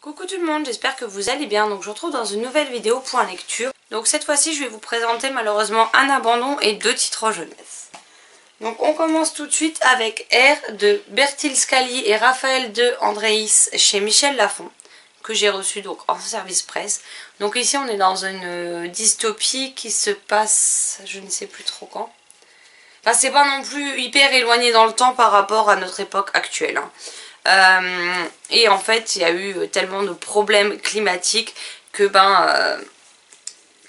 Coucou tout le monde, j'espère que vous allez bien. Donc je vous retrouve dans une nouvelle vidéo point lecture. Donc cette fois-ci je vais vous présenter malheureusement un abandon et 2 titres jeunesse. Donc on commence tout de suite avec R de Bertil Scali et Raphaël de Andréis chez Michel Lafon, que j'ai reçu donc en service presse. Donc ici on est dans une dystopie qui se passe, je ne sais plus trop quand. Enfin c'est pas non plus hyper éloigné dans le temps par rapport à notre époque actuelle, hein. Et en fait il y a eu tellement de problèmes climatiques que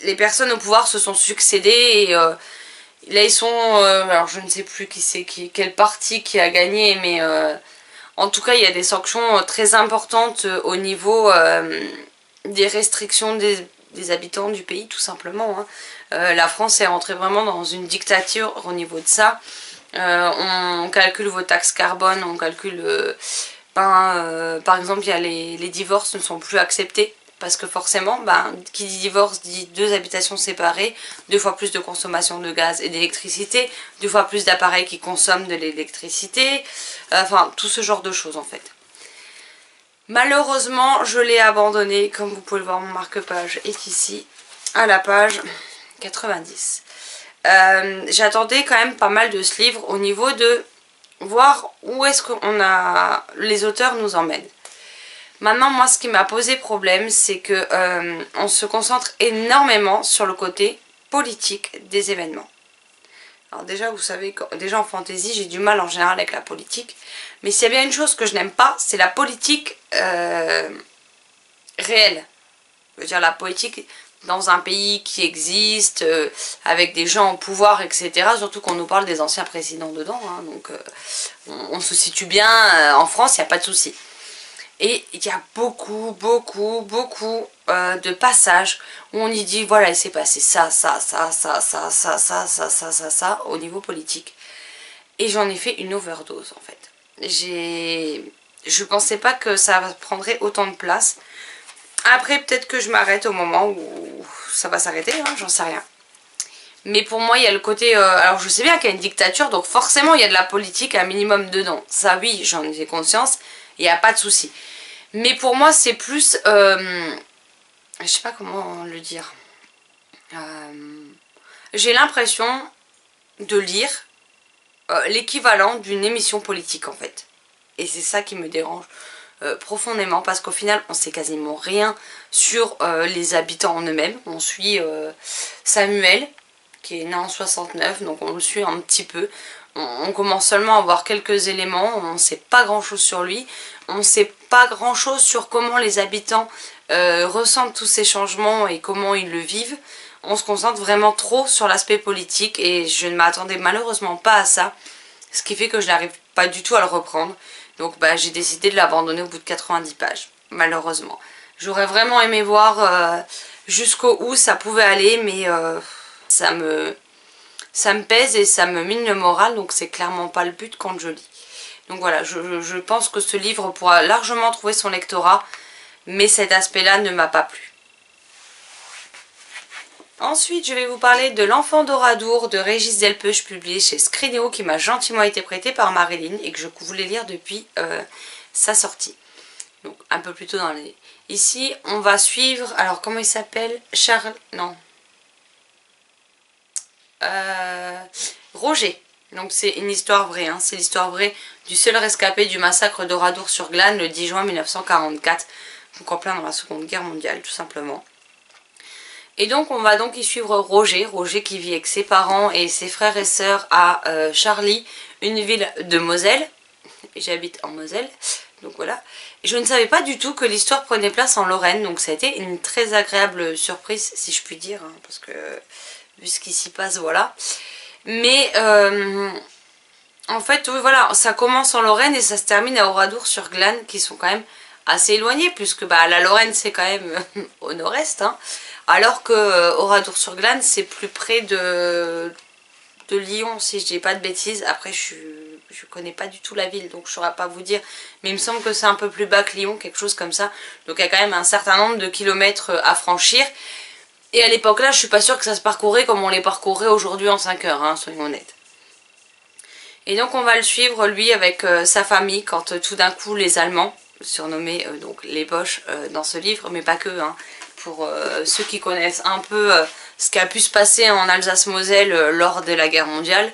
les personnes au pouvoir se sont succédées et là ils sont alors je ne sais plus quel parti qui a gagné, mais en tout cas il y a des sanctions très importantes au niveau des restrictions des habitants du pays, tout simplement, hein. La France est rentrée vraiment dans une dictature au niveau de ça. On calcule vos taxes carbone, on calcule par exemple il y a les divorces ne sont plus acceptés parce que forcément qui dit divorce dit 2 habitations séparées, 2 fois plus de consommation de gaz et d'électricité, 2 fois plus d'appareils qui consomment de l'électricité, enfin tout ce genre de choses en fait. Malheureusement je l'ai abandonné, comme vous pouvez le voir, mon marque-page est ici à la page 90. J'attendais quand même pas mal de ce livre au niveau de voir où est-ce les auteurs nous emmènent. Maintenant moi ce qui m'a posé problème c'est que on se concentre énormément sur le côté politique des événements. Alors déjà vous savez, déjà en fantasy j'ai du mal en général avec la politique, mais s'il y a bien une chose que je n'aime pas, c'est la politique réelle. Je veux dire la politique dans un pays qui existe, avec des gens au pouvoir, etc. Surtout qu'on nous parle des anciens présidents dedans, hein, donc on se situe bien, en France, il n'y a pas de souci. Et il y a beaucoup de passages où on y dit, voilà, il s'est passé ça au niveau politique. Et j'en ai fait une overdose, en fait. Je pensais pas que ça prendrait autant de place. Après peut-être que je m'arrête au moment où ça va s'arrêter, hein, j'en sais rien. Mais pour moi il y a le côté... alors je sais bien qu'il y a une dictature, donc forcément il y a de la politique un minimum dedans. Ça oui, j'en ai conscience, il n'y a pas de souci. Mais pour moi c'est plus... je sais pas comment le dire. J'ai l'impression de lire l'équivalent d'une émission politique en fait. Et c'est ça qui me dérange profondément, parce qu'au final on sait quasiment rien sur les habitants en eux-mêmes. On suit Samuel qui est né en 69, donc on le suit un petit peu. On commence seulement à voir quelques éléments, on ne sait pas grand chose sur lui, on ne sait pas grand chose sur comment les habitants ressentent tous ces changements et comment ils le vivent. On se concentre vraiment trop sur l'aspect politique et je ne m'attendais malheureusement pas à ça, ce qui fait que je n'arrive pas du tout à le reprendre. Donc j'ai décidé de l'abandonner au bout de 90 pages, malheureusement. J'aurais vraiment aimé voir jusqu'où où ça pouvait aller, mais ça me pèse et ça me mine le moral, donc c'est clairement pas le but quand je lis. Donc voilà, je pense que ce livre pourra largement trouver son lectorat, mais cet aspect-là ne m'a pas plu. Ensuite, je vais vous parler de L'Enfant d'Oradour de Régis Delpeuch, publié chez Scrinéo, qui m'a gentiment été prêté par Marilyn et que je voulais lire depuis sa sortie. Donc un peu plus tôt dans l'année. Ici, on va suivre... Alors, comment il s'appelle? Roger. Donc c'est une histoire vraie, hein. C'est l'histoire vraie du seul rescapé du massacre d'Oradour-sur-Glane le 10 juin 1944. Donc en plein dans la Seconde Guerre mondiale, tout simplement. Et donc on va donc y suivre Roger qui vit avec ses parents et ses frères et sœurs à Charly, une ville de Moselle. J'habite en Moselle, donc voilà. Je ne savais pas du tout que l'histoire prenait place en Lorraine, donc ça a été une très agréable surprise, si je puis dire, hein, parce que vu ce qui s'y passe, voilà. Mais en fait, oui, voilà, ça commence en Lorraine et ça se termine à Oradour-sur-Glane, qui sont quand même assez éloignés, puisque la Lorraine c'est quand même au nord-est, hein. Alors que Oradour-sur-Glane c'est plus près de Lyon, si je dis pas de bêtises. Après je connais pas du tout la ville, donc je saurais pas vous dire, mais il me semble que c'est un peu plus bas que Lyon, quelque chose comme ça. Donc il y a quand même un certain nombre de kilomètres à franchir. Et à l'époque là je suis pas sûre que ça se parcourait comme on les parcourrait aujourd'hui en 5 heures, hein, soyons honnêtes. Et donc on va le suivre lui avec sa famille quand tout d'un coup les Allemands surnommés donc les Boches dans ce livre, mais pas que, hein. Pour ceux qui connaissent un peu ce qui a pu se passer en Alsace-Moselle lors de la guerre mondiale,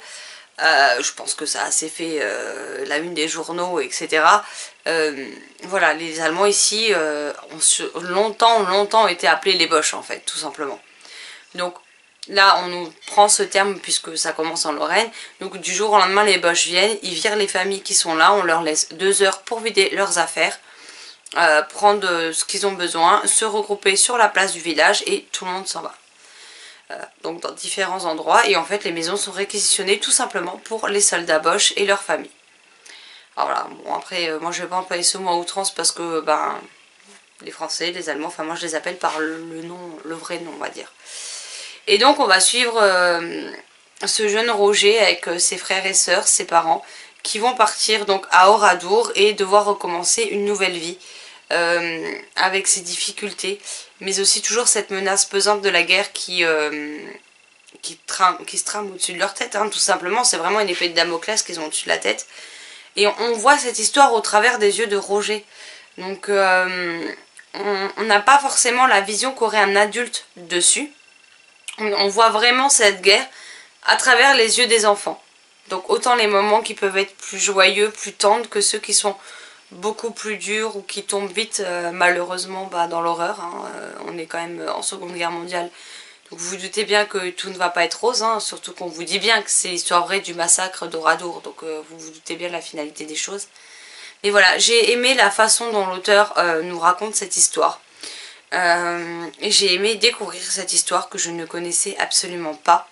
je pense que ça a assez fait la une des journaux, etc. Voilà, les Allemands ici ont longtemps été appelés les Boches en fait, tout simplement. Donc là on nous prend ce terme puisque ça commence en Lorraine. Donc du jour au lendemain les Boches viennent, ils virent les familles qui sont là, on leur laisse 2 heures pour vider leurs affaires, prendre ce qu'ils ont besoin, se regrouper sur la place du village et tout le monde s'en va. Donc dans différents endroits, et en fait les maisons sont réquisitionnées tout simplement pour les soldats Boches et leurs familles. Alors voilà, bon après moi je vais pas employer ce mot à outrance parce que ben les Français, les Allemands, enfin moi je les appelle par le nom, le vrai nom on va dire. Et donc on va suivre ce jeune Roger avec ses frères et sœurs, ses parents, qui vont partir donc à Oradour et devoir recommencer une nouvelle vie. Avec ses difficultés, mais aussi toujours cette menace pesante de la guerre qui se trame au-dessus de leur tête, hein, tout simplement. C'est vraiment une épée de Damoclès qu'ils ont au-dessus de la tête. Et on voit cette histoire au travers des yeux de Roger. Donc on n'a pas forcément la vision qu'aurait un adulte dessus. On voit vraiment cette guerre à travers les yeux des enfants. Donc autant les moments qui peuvent être plus joyeux, plus tendres que ceux qui sont beaucoup plus durs ou qui tombent vite malheureusement dans l'horreur, hein. On est quand même en Seconde Guerre mondiale, donc vous vous doutez bien que tout ne va pas être rose, hein, surtout qu'on vous dit bien que c'est l'histoire vraie du massacre d'Oradour, donc vous vous doutez bien de la finalité des choses. Mais voilà, j'ai aimé la façon dont l'auteur nous raconte cette histoire, et j'ai aimé découvrir cette histoire que je ne connaissais absolument pas,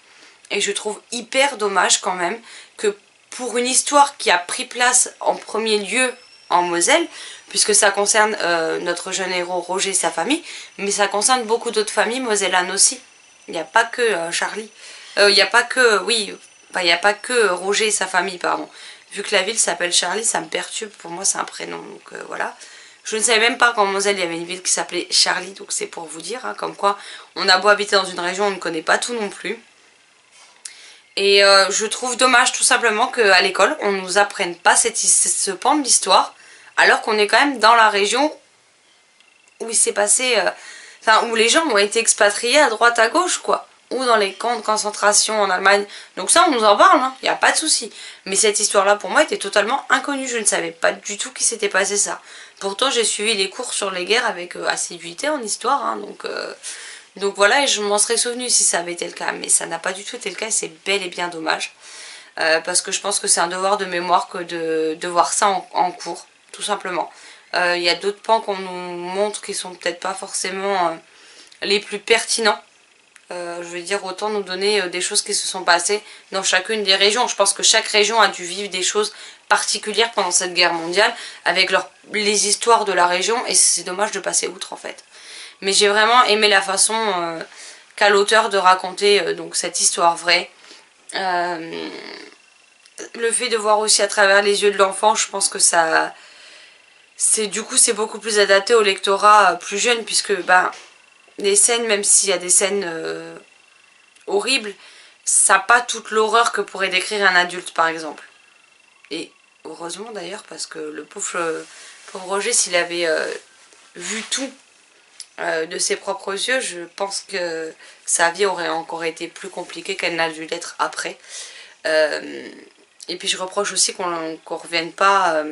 et je trouve hyper dommage quand même que pour une histoire qui a pris place en premier lieu en Moselle, puisque ça concerne notre jeune héros Roger et sa famille, mais ça concerne beaucoup d'autres familles mosellanes aussi. Il n'y a pas que Charlie. Il n'y a pas que, oui, enfin, il n'y a pas que Roger et sa famille, pardon. Vu que la ville s'appelle Charlie, ça me perturbe, pour moi c'est un prénom, donc voilà. Je ne savais même pas qu'en Moselle il y avait une ville qui s'appelait Charlie, donc c'est pour vous dire, hein, comme quoi on a beau habiter dans une région, on ne connaît pas tout non plus. Et je trouve dommage tout simplement qu'à l'école, on ne nous apprenne pas ce pan de l'histoire, alors qu'on est quand même dans la région où il s'est passé, enfin où les gens ont été expatriés à droite à gauche quoi, ou dans les camps de concentration en Allemagne. Donc ça on nous en parle, il n'y a pas de souci. Mais cette histoire là pour moi était totalement inconnue, je ne savais pas du tout qu'il s'était passé ça. Pourtant j'ai suivi les cours sur les guerres avec assiduité en histoire, hein, donc voilà, et je m'en serais souvenu si ça avait été le cas, mais ça n'a pas du tout été le cas et c'est bel et bien dommage. Parce que je pense que c'est un devoir de mémoire que de voir ça en cours, tout simplement. Il y a d'autres pans qu'on nous montre qui sont peut-être pas forcément les plus pertinents. Je veux dire, autant nous donner des choses qui se sont passées dans chacune des régions. Je pense que chaque région a dû vivre des choses particulières pendant cette guerre mondiale avec les histoires de la région et c'est dommage de passer outre en fait. Mais j'ai vraiment aimé la façon qu'a l'auteur de raconter donc cette histoire vraie. Le fait de voir aussi à travers les yeux de l'enfant, je pense que ça... Du coup c'est beaucoup plus adapté au lectorat plus jeune puisque les scènes, même s'il y a des scènes horribles, ça n'a pas toute l'horreur que pourrait décrire un adulte par exemple. Et heureusement d'ailleurs parce que le pauvre Roger, s'il avait vu tout de ses propres yeux, je pense que sa vie aurait encore été plus compliquée qu'elle n'a dû l'être après. Et puis je reproche aussi qu'on revienne pas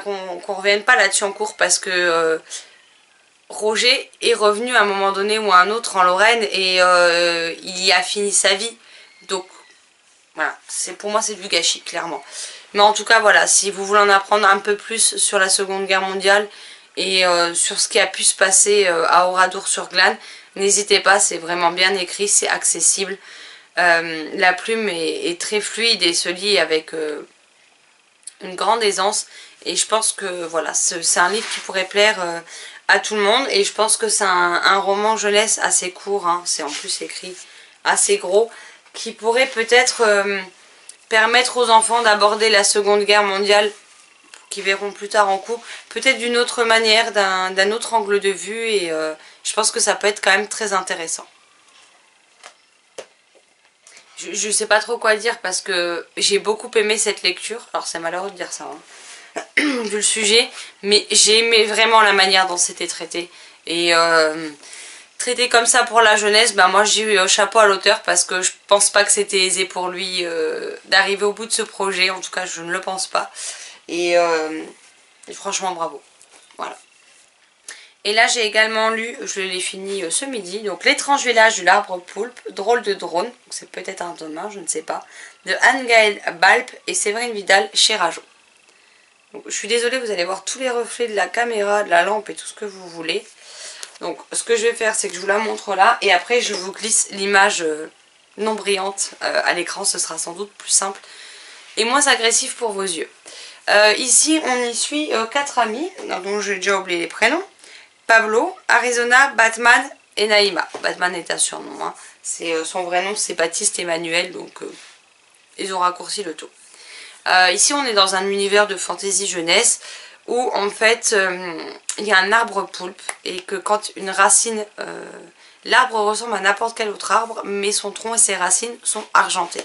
qu'on revienne pas là-dessus en cours parce que Roger est revenu à un moment donné ou à un autre en Lorraine et il y a fini sa vie. Donc voilà, pour moi c'est du gâchis clairement. Mais en tout cas voilà, si vous voulez en apprendre un peu plus sur la Seconde Guerre mondiale et sur ce qui a pu se passer à Oradour-sur-Glane, n'hésitez pas, c'est vraiment bien écrit, c'est accessible. La plume est très fluide et se lit avec une grande aisance. Et je pense que voilà, c'est un livre qui pourrait plaire à tout le monde. Et je pense que c'est un roman jeunesse assez court, hein, c'est en plus écrit assez gros, qui pourrait peut-être permettre aux enfants d'aborder la Seconde Guerre mondiale, qui verront plus tard en cours, peut-être d'une autre manière, d'un autre angle de vue. Et je pense que ça peut être quand même très intéressant. je sais pas trop quoi dire parce que j'ai beaucoup aimé cette lecture. Alors c'est malheureux de dire ça, hein, vu le sujet, mais j'ai aimé vraiment la manière dont c'était traité. Et traité comme ça pour la jeunesse, bah moi j'ai eu chapeau à l'auteur parce que je pense pas que c'était aisé pour lui d'arriver au bout de ce projet. En tout cas, je ne le pense pas. Et franchement, bravo. Voilà. Et là, j'ai également lu, je l'ai fini ce midi, donc L'étrange village de l'arbre poulpe, drôle de drone, c'est peut-être un tome 1, je ne sais pas, de Anne-Gaëlle Balp et Séverine Vidal chez Rajo. Donc, je suis désolée, vous allez voir tous les reflets de la caméra, de la lampe et tout ce que vous voulez. Donc ce que je vais faire, c'est que je vous la montre là, et après je vous glisse l'image non brillante à l'écran, ce sera sans doute plus simple et moins agressif pour vos yeux. Ici, on y suit 4 amis, dont j'ai déjà oublié les prénoms. Pablo, Arizona, Batman et Naïma. Batman est un surnom, hein. Son vrai nom c'est Baptiste Emmanuel, donc ils ont raccourci le tout. Ici on est dans un univers de fantasy jeunesse où en fait il y a un arbre poulpe et que quand une racine... l'arbre ressemble à n'importe quel autre arbre, mais son tronc et ses racines sont argentés.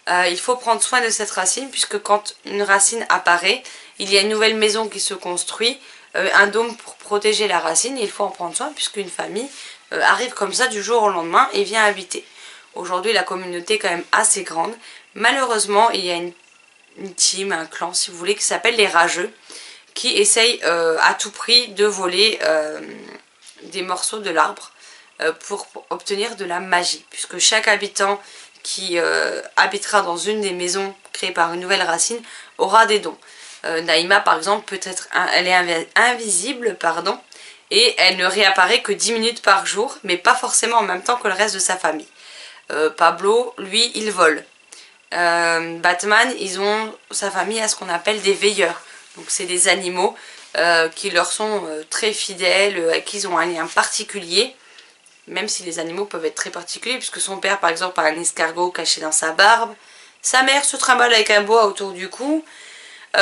Il faut prendre soin de cette racine puisque quand une racine apparaît, il y a une nouvelle maison qui se construit, un dôme pour protéger la racine, et il faut en prendre soin puisqu'une famille arrive comme ça du jour au lendemain et vient habiter. Aujourd'hui la communauté est quand même assez grande. Malheureusement il y a une team, un clan si vous voulez, qui s'appelle les Rageux, qui essayent à tout prix de voler des morceaux de l'arbre pour obtenir de la magie, puisque chaque habitant qui habitera dans une des maisons créées par une nouvelle racine aura des dons. Naïma par exemple, elle est invisible, pardon, et elle ne réapparaît que 10 minutes par jour, mais pas forcément en même temps que le reste de sa famille. Pablo, lui, il vole. Batman, sa famille a ce qu'on appelle des veilleurs. Donc c'est des animaux qui leur sont très fidèles, avec qui ils ont un lien particulier. Même si les animaux peuvent être très particuliers, puisque son père par exemple a un escargot caché dans sa barbe. Sa mère se trimballe avec un boa autour du cou.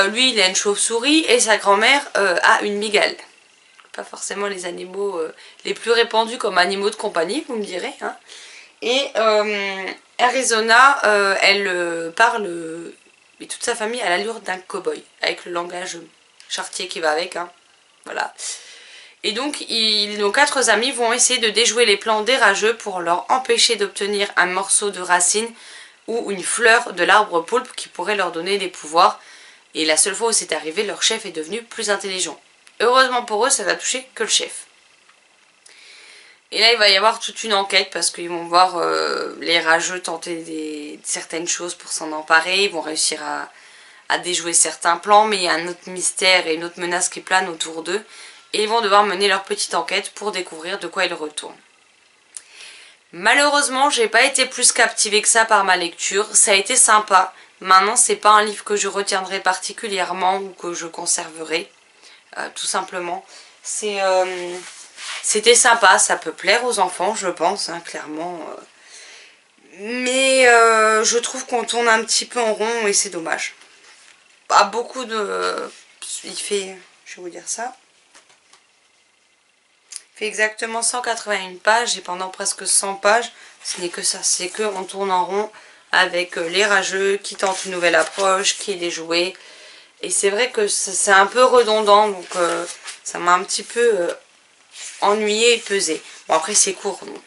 Lui il a une chauve-souris et sa grand-mère a une migale. Pas forcément les animaux les plus répandus comme animaux de compagnie, vous me direz, hein. Et Arizona, elle parle, et toute sa famille a l'allure d'un cow-boy, avec le langage chartier qui va avec, hein. Voilà. Et donc nos 4 amis vont essayer de déjouer les plans des Rageux pour leur empêcher d'obtenir un morceau de racine ou une fleur de l'arbre poulpe qui pourrait leur donner des pouvoirs. Et la seule fois où c'est arrivé, leur chef est devenu plus intelligent. Heureusement pour eux, ça va toucher que le chef. Et là, il va y avoir toute une enquête parce qu'ils vont voir les Rageux tenter certaines choses pour s'en emparer. Ils vont réussir à déjouer certains plans, mais il y a un autre mystère et une autre menace qui plane autour d'eux. Et ils vont devoir mener leur petite enquête pour découvrir de quoi ils retournent. Malheureusement, j'ai pas été plus captivée que ça par ma lecture. Ça a été sympa. Maintenant, c'est pas un livre que je retiendrai particulièrement ou que je conserverai. Tout simplement. C'était sympa, ça peut plaire aux enfants, je pense, hein, clairement. Mais je trouve qu'on tourne un petit peu en rond et c'est dommage. Pas beaucoup de... Il fait... Je vais vous dire ça. Il fait exactement 181 pages et pendant presque 100 pages, ce n'est que ça. C'est qu'on tourne en rond avec les Rageux qui tentent une nouvelle approche, qui est déjouée. Et c'est vrai que c'est un peu redondant, donc ça m'a un petit peu ennuyé et pesé. Bon après c'est court, donc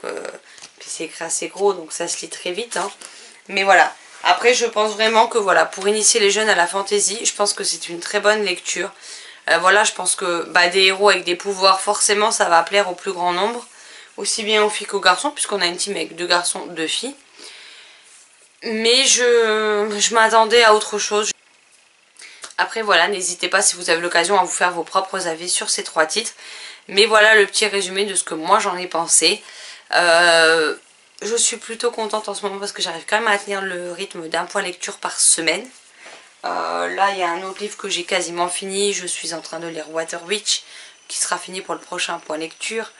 puis c'est écrit assez gros, donc ça se lit très vite, hein. Mais voilà. Après je pense vraiment que voilà, pour initier les jeunes à la fantaisie, je pense que c'est une très bonne lecture. Voilà, je pense que des héros avec des pouvoirs, forcément ça va plaire au plus grand nombre. Aussi bien aux filles qu'aux garçons, puisqu'on a une team avec 2 garçons, 2 filles. Mais je m'attendais à autre chose. Après voilà, n'hésitez pas si vous avez l'occasion à vous faire vos propres avis sur ces 3 titres. Mais voilà le petit résumé de ce que moi j'en ai pensé. Je suis plutôt contente en ce moment parce que j'arrive quand même à tenir le rythme d'un point lecture par semaine. Là il y a un autre livre que j'ai quasiment fini. Je suis en train de lire Water Witch qui sera fini pour le prochain point lecture.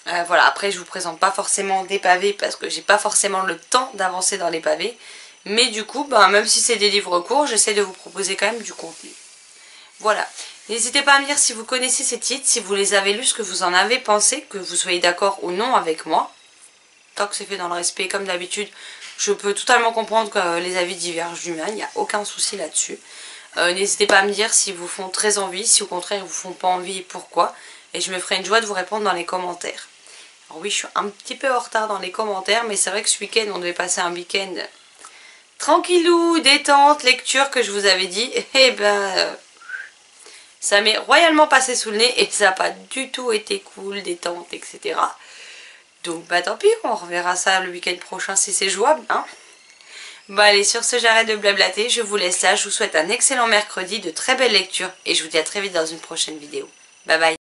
Voilà, après je vous présente pas forcément des pavés parce que j'ai pas forcément le temps d'avancer dans les pavés. Mais du coup, même si c'est des livres courts, j'essaie de vous proposer quand même du contenu. Voilà. N'hésitez pas à me dire si vous connaissez ces titres, si vous les avez lus, ce que vous en avez pensé, que vous soyez d'accord ou non avec moi. Tant que c'est fait dans le respect, comme d'habitude, Je peux totalement comprendre que les avis divergent du mien, il n'y a aucun souci là-dessus. N'hésitez pas à me dire s'ils vous font très envie, si au contraire ils vous font pas envie et pourquoi. Et je me ferai une joie de vous répondre dans les commentaires. Alors oui, je suis un petit peu en retard dans les commentaires, mais c'est vrai que ce week-end on devait passer un week-end tranquillou, détente, lecture que je vous avais dit. Et ben... ça m'est royalement passé sous le nez et ça n'a pas du tout été cool, détente, etc. Donc bah tant pis, on reverra ça le week-end prochain si c'est jouable. Hein. Bon allez, sur ce j'arrête de blablater, je vous laisse là, je vous souhaite un excellent mercredi, de très belles lectures et je vous dis à très vite dans une prochaine vidéo. Bye bye.